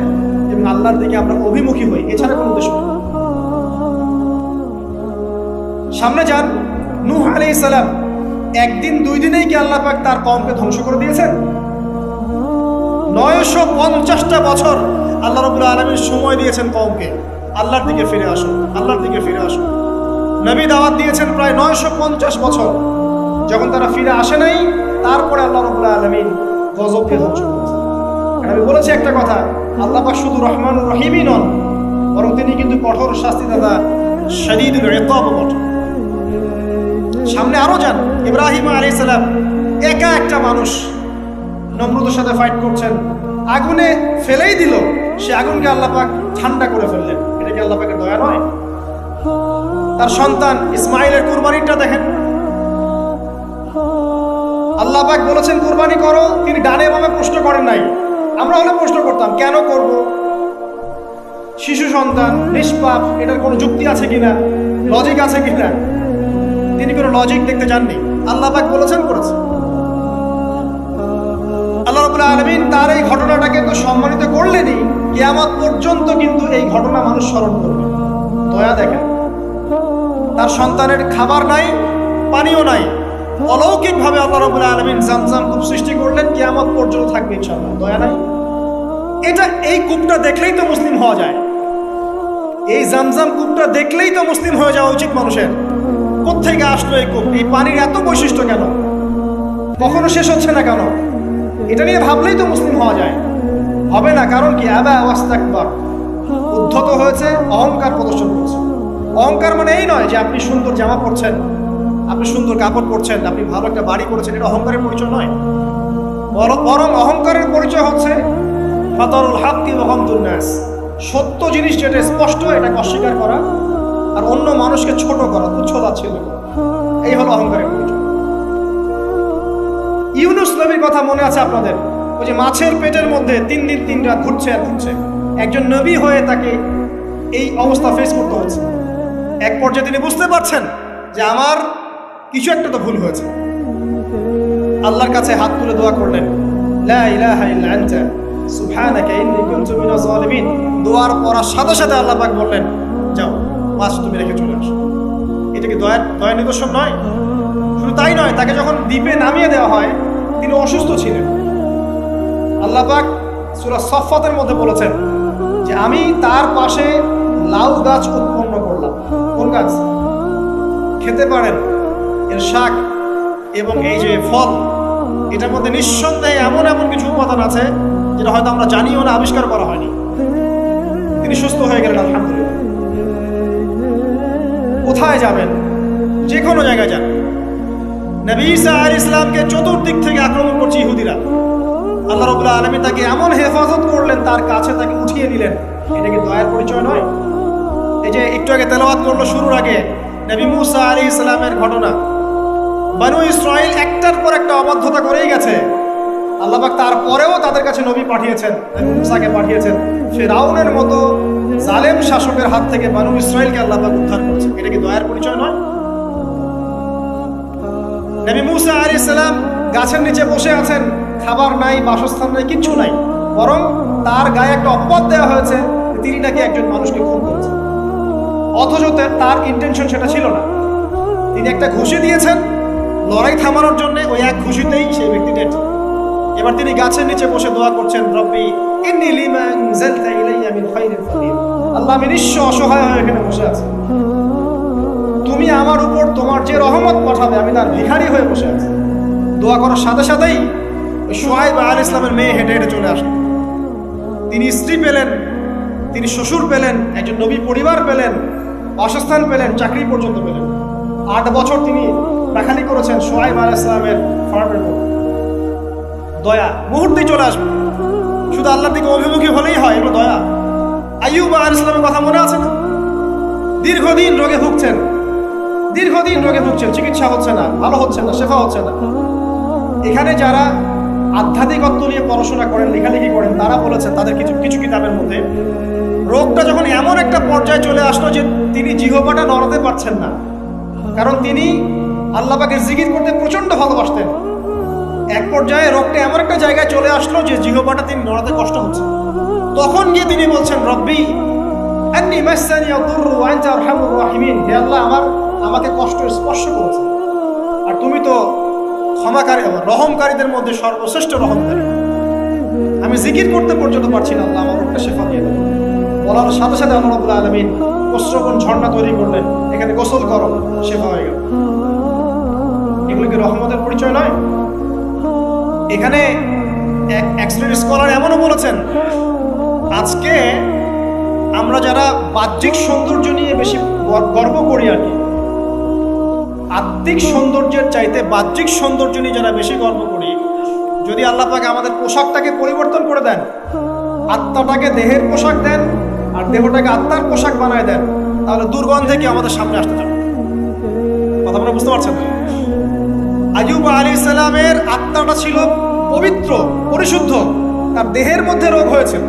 এবং আল্লাহর দিকে আমরা অভিমুখী হই, এছাড়া কোনো উদ্দেশ্য নেই। সামনে যান, নূহ আলাইহিস সালাম একদিন 2 দিনেই কি আল্লাহ পাক তার কওমকে ধ্বংস করে দিয়েছেন? 950টা বছর আল্লাহ রাব্বুল আলামিন সময় দিয়েছেন কওমকে, আল্লাহর দিকে ফিরে আসো, আল্লাহর দিকে ফিরে আসো। নবী দাওয়াত দিয়েছেন প্রায় 950 বছর। যখন তারা ফিরে আসে নাই, তারপরে আল্লাহ রাব্বুল আলামিন গজবকে ধ্বংস করেছেন। আমি বলেছি একটা কথা, আল্লাহ পাক শুধু রহমানুর রহিমই নন, বরং তিনি কিন্তু কঠোর শাস্তিদাতা, শাদীদুল ইকাব বটে। সামনে আরো যান, ইব্রাহিম আলাইহিস সালাম একা একটা মানুষ নমরুদের সাথে ফাইট করছেন, আগুনে ফেলেই দিল, সে আগুনকে আল্লাহ পাক ঠান্ডা করে ফেললেন। এটা কি আল্লাহ পাকের দয়া নয়? তার সন্তান ইসমাইলের কুরবানিটা দেখেন, আল্লাহ পাক বলেছেন কুরবানি করো, তিনি ডানে বামে প্রশ্ন করেন নাই। আমরা হলে প্রশ্ন করতাম কেন করব, শিশু সন্তান নিষ্পাপ, এটার কোনো যুক্তি আছে কিনা, লজিক আছে কিনা। তিনি কোনো লজিক দেখতে যাননি, আল্লাহ পাক বলেছেন করেছে। আল্লাহ রাব্বুল আলামিন তার এই ঘটনাটাকে তো সম্মানিত করলেনই, কিয়ামত পর্যন্ত কিন্তু এই ঘটনা মানুষ স্মরণ করবে। দয়া দেখেন, তার সন্তানের খাবার নাই, পানিও নাই, অলৌকিকভাবে আল্লাহ রাব্বুল আলামিন জামজাম কূপ সৃষ্টি করলেন, কিয়ামত পর্যন্ত থাকবে ইনশাআল্লাহ। দয়া নাই? এই কূপটা দেখলেই তো মুসলিম হওয়া যায়, এই জামজাম কূপটা দেখলেই তো মুসলিম হয়ে যাওয়া উচিত মানুষের। কোত্থেকে আসলো এই কূপ, এই পানির এত বৈশিষ্ট্য কেন, কখনো শেষ হচ্ছে না কেন, এটা নিয়ে ভাবলেই তো মুসলিম হওয়া যায়। হবে না, কারণ কি আবা ওয়াস্তাকবার, উদ্ধত হয়েছে, অহংকার প্রদর্শন করছে। অহংকার মানে এই নয় যে আপনি সুন্দর জামা পরছেন, আপনি সুন্দর কাপড় পরছেন, আপনি ভালো একটা বাড়ি করেছেন, এটা অহংকারের পরিচয় নয়। বরং অহংকারের পরিচয় হচ্ছে ফাতারুল হাক্কি ওয়া গামতুন নাস, সত্য জিনিস যেটা স্পষ্ট এটাকে অস্বীকার করা আর অন্য মানুষকে ছোট করা, তুচ্ছ-তাচ্ছিল্য করা, এই হলো অহংকারের পরিচয়। ইউনুস নবীর কথা মনে আছে আপনাদের? ওই যে মাছের পেটের মধ্যে 3 দিন 3 রাত ঘুরছে আর ঘুরছে, একজন নবী হয়ে তাকে এই অবস্থা ফেস করতে হচ্ছে। এক পর্যায়ে তিনি বুঝতে পারছেন যে আমার কিছু একটা তো ভুল হয়েছে। আল্লাহর কাছে হাত তুলে দোয়া করলেন, লা ইলাহা ইল্লা আনতা সুবহানাকা ইন্নী কুনতু মিনাজ জালিমিন। দোয়ার পড়ার সাথে সাথে আল্লাহ পাক বললেন, যাও মাছ তুমি রেখে চলে আসো। এটা কি দয়ার নিদর্শন নয়? শুধু তাই নয়, তাকে যখন দ্বীপে নামিয়ে দেওয়া হয় তিনি অসুস্থ ছিলেন। আল্লাহ পাক সূরা সফফাতের মধ্যে বলেছেন যে আমি তার পাশে লাউ গাছ উৎপন্ন করলাম। কোন গাছ? খেতে পারেন, এর শাক এবং এই যে ফল, এটার মধ্যে নিঃসন্দেহে এমন এমন কিছু উপাদান আছে যেটা হয়তো আমরা জানিও না, আবিষ্কার করা হয়নি। তিনি সুস্থ হয়ে গেলেন আলহামদুলিল্লাহ। কোথায় যাবেন? যে কোনো জায়গায় যান। নবী ঈসা আলাইহিস সালামকে চতুর্দিক থেকে আক্রমণ করছে ইহুদিরা। আল্লাহ রাব্বুল আলামিন তাকে এমন হেফাজত করলেন, তার কাছে তাকে উঠিয়ে নিলেন। এটা কি দয়ার পরিচয় নয়? এই যে একটু আগে তেলাওয়াত করলো শুরুর আগে নবী মুসা আলাইহিস সালামের ঘটনা। বনু ইসরাইল একটার পর একটা অবাধ্যতা করেই গেছে, আল্লাহ পাক তারপরেও তাদের কাছে নবী পাঠিয়েছেন, নবী মুসাকে পাঠিয়েছেন। ফিরআউনের মতো জালেম শাসকের হাত থেকে বনু ইসরাইলকে আল্লাহ পাক উদ্ধার করেছেন। এটা কি দয়ার পরিচয় নয়? নবী মুসা আলাইহিস সালাম গাছের নিচে বসে আছেন, খাবার নাই, বাসস্থান নাই, কিচ্ছু নাই, বরং তার গায়ে একটা অপবাদ দেওয়া হয়েছে তিনি নাকি একজন মানুষকে খুন করেছেন। অথচ তার ইন্টেনশন সেটা ছিল না। তিনি একটা ঘুষি দিয়েছেন লড়াই থামানোর জন্য, ওই এক ঘুষিতেই সেই ব্যক্তি ডেড। এবার তিনি গাছের নিচে বসে দোয়া করছেন, রব্বি ইন্নী লিমা আনজালতা ইলাইয়া মিন খাইরিন ফাকির। আল্লাহ, আমি নিঃস্ব অসহায় হয়ে এখানে বসে আছি, তুমি আমার উপর তোমার যে রহমত পাঠাবে আমি তার ভিখারি হয়ে বসে আছি। দোয়া করার সাথে সাথেই শুআয়ব আলাইহিস সালামের মেয়ে হেঁটে হেঁটে চলে আসলেন। তিনি স্ত্রী পেলেন, তিনি শ্বশুর পেলেন, একজন নবী পরিবার পেলেন, বাসস্থান পেলেন, চাকরি পর্যন্ত পেলেন। 8 বছর তিনি রাখালি করেছেন শুআয়ব আলাইহিস সালামের ফার্মের মধ্যে। দয়া মুহূর্তেই চলে আসবে, শুধু আল্লাহর দিকে অভিমুখী হলেই হয়, এগুলো দয়া। আইয়ুব আলাইহিস সালামের কথা মনে আছে না? দীর্ঘদিন রোগে ভুগছেন, চিকিৎসা হচ্ছে না, ভালো হচ্ছে না, শেফা হচ্ছে না। এখানে যারা আধ্যাত্মিকত্ব নিয়ে পড়াশোনা করেন, লেখালেখি করেন, তারা বলেছেন তাদের কিছু কিছু কিতাবের মধ্যে, রোগটা যখন এমন একটা পর্যায়ে চলে আসলো যে তিনি জিহ্বাটা নড়াতে পারছেন না, কারণ তিনি আল্লাহ পাকের জিকির করতে প্রচন্ড ভালোবাসতেন। এক পর্যায়ে রোগটা এমন একটা জায়গায় চলে আসলো যে জিহ্বাটা তিনি নড়াতে কষ্ট হচ্ছে। তখন গিয়ে তিনি বলছেন, রব্বি আন্নী মাসসানি আদ-দুররু ওয়া আনতা আরহামুর রাহিমিন, হে আল্লাহ আমাকে কষ্ট স্পর্শ করেছে, আর তুমি তো ক্ষমাকারী, রহমকারীদের মধ্যে সর্বশ্রেষ্ঠ রহমকারী। আমি জিকির করতে পর্যন্ত পারছি না, আল্লাহ আমার রোগটা শেফা দিয়ে দেন। বলার সাথে সাথে আল্লাহ রাব্বুল আলামিন প্রস্রবণ ঝর্ণা তৈরি করলেন, এখানে গোসল করো, শেফা হয়ে গেল। এগুলো কি রহমতের পরিচয় নয়? এখানে এক শ্রেণীর স্কলার এমনও বলেছেন, আজকে আমরা যারা বাহ্যিক সৌন্দর্য নিয়ে বেশি গর্ব করি আর কি, আত্মিক সৌন্দর্যের চাইতে বাহ্যিক সৌন্দর্য নিয়ে যারা বেশি গর্ব করি, যদি আল্লাহ পাক আমাদের পোশাকটাকে পরিবর্তন করে দেন, আত্মাটাকে দেহের পোশাক দেন আর দেহটাকে আত্মার পোশাক বানায় দেন, তাহলে দুর্গন্ধে কি আমাদের সামনে আসতে যাবে? কথা আপনারা বুঝতে পারছেন? আইয়ুব আলাইহিস সালামের আত্মাটা ছিল পবিত্র, পরিশুদ্ধ, তার দেহের মধ্যে রোগ হয়েছিল।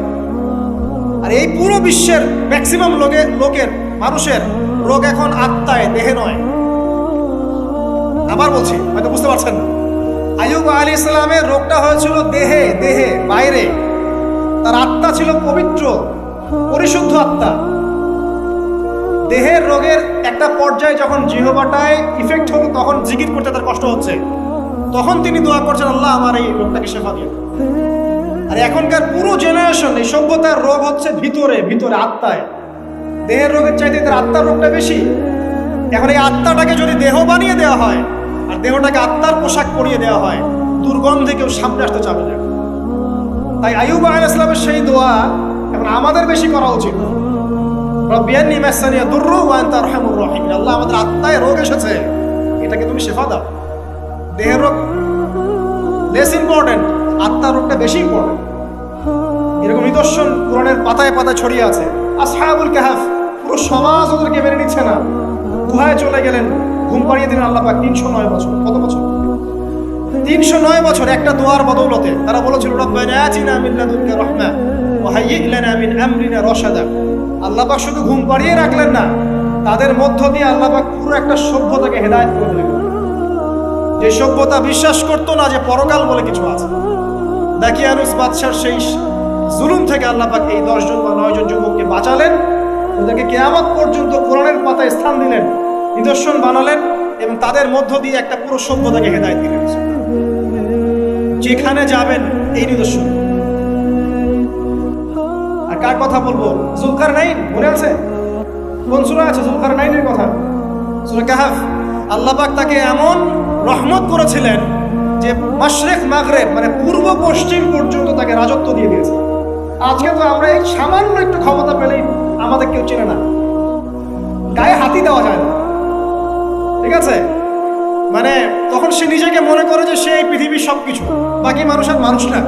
আর এই পুরো বিশ্বের ম্যাক্সিমাম লোকের মানুষের রোগ এখন আত্মায়, দেহে নয়। আবার বলছি, হয়তো বুঝতে পারছেন না। আইয়ুব আলাইহিস সালামের রোগটা হয়েছিল দেহে, বাইরে। তার আত্মা ছিল পবিত্র, পরিশুদ্ধ আত্মা। দেহের রোগের একটা পর্যায়ে যখন জিহ্বাটায় ইফেক্ট হলো, তখন জিকির করতে তার কষ্ট হচ্ছে, তখন তিনি দোয়া করছেন, আল্লাহ আমার এই রোগটাকে শেফা দিন। আর এখনকার পুরো জেনারেশন, এই সভ্যতার রোগ হচ্ছে ভিতরে আত্মায়। দেহের রোগের চাইতে তার আত্মার রোগটা বেশি। এখন এই আত্মাটাকে যদি দেহ বানিয়ে দেওয়া হয় আর দেহটাকে আত্মার পোশাক পরিয়ে দেওয়া হয়, দুর্গন্ধে কেউ সামনে আসতে চাবে না। তাই আইয়ুব আলাইহিস সালামের সেই দোয়া এখন আমাদের বেশি করা উচিত। রব্বি আন্নী মাসসানি আদ-দুররু ওয়া আনতা আরহামুর রাহিমিন, আল্লাহ আমাদের আত্মায় রোগ এসেছে, এটাকে তুমি শেফা দাও। দেহের রোগ লেস ইম্পর্টেন্ট, আত্মার রোগটা বেশি ইম্পর্টেন্ট। এরকম নিদর্শন কোরআনের পাতায় পাতায় ছড়িয়ে আছে। আসহাবুল কাহফ, পুরো সমাজ ওদেরকে মেনে নিচ্ছে না, গুহায় চলে গেলেন, ঘুম পাড়িয়ে দিলেন আল্লাহ পাক। 309 বছর, কত বছর? 309 বছর একটা দোয়ার বদৌলতে। তারা বলেছিল, রব্বানা আতিনা মিন লাদুনকা রাহমা ওয়া হাইয়্ লানা মিন আমরিনা রাশাদা। আল্লাহ পাক শুধু ঘুম পাড়িয়ে রাখলেন না, তাদের মধ্য দিয়ে আল্লাহ পাক পুরো একটা সভ্যতাকে হেদায়েত করে দিলেন। যে সভ্যতা বিশ্বাস করতো না যে পরকাল বলে কিছু আছে, দাকিয়ানুস বাদশার সেই জুলুম থেকে আল্লাহ পাক এই 10 জন বা 9 জন যুবককে বাঁচালেন, ওদেরকে কিয়ামত পর্যন্ত কোরআনের পাতায় স্থান দিলেন, নিদর্শন বানালেন, এবং তাদের মধ্য দিয়ে একটা পুরো সভ্যতাকে হেদায়েত দিলেন। যেখানে যাবেন এই নিদর্শন। আর কার কথা বলবো? যুলকারনাইন, মনে আছে? কোন সূরা আছে যুলকারনাইনের কথা? সূরা কাহফ। আল্লাহ পাক তাকে এমন রহমত করেছিলেন যে মাশরিক মাগরিব, মানে পূর্ব পশ্চিম পর্যন্ত তাকে রাজত্ব দিয়ে দিয়েছে। আজকে তো আমরা এই সামান্য একটু ক্ষমতা পেলেই আমাদের কেউ চেনে না, গায়ে হাতি দেওয়া যায় না, ঠিক আছে? মানে তখন সে নিজেকে মনে করে যে সে এই পৃথিবীর সবকিছু, বাকি মানুষ আর মানুষ না।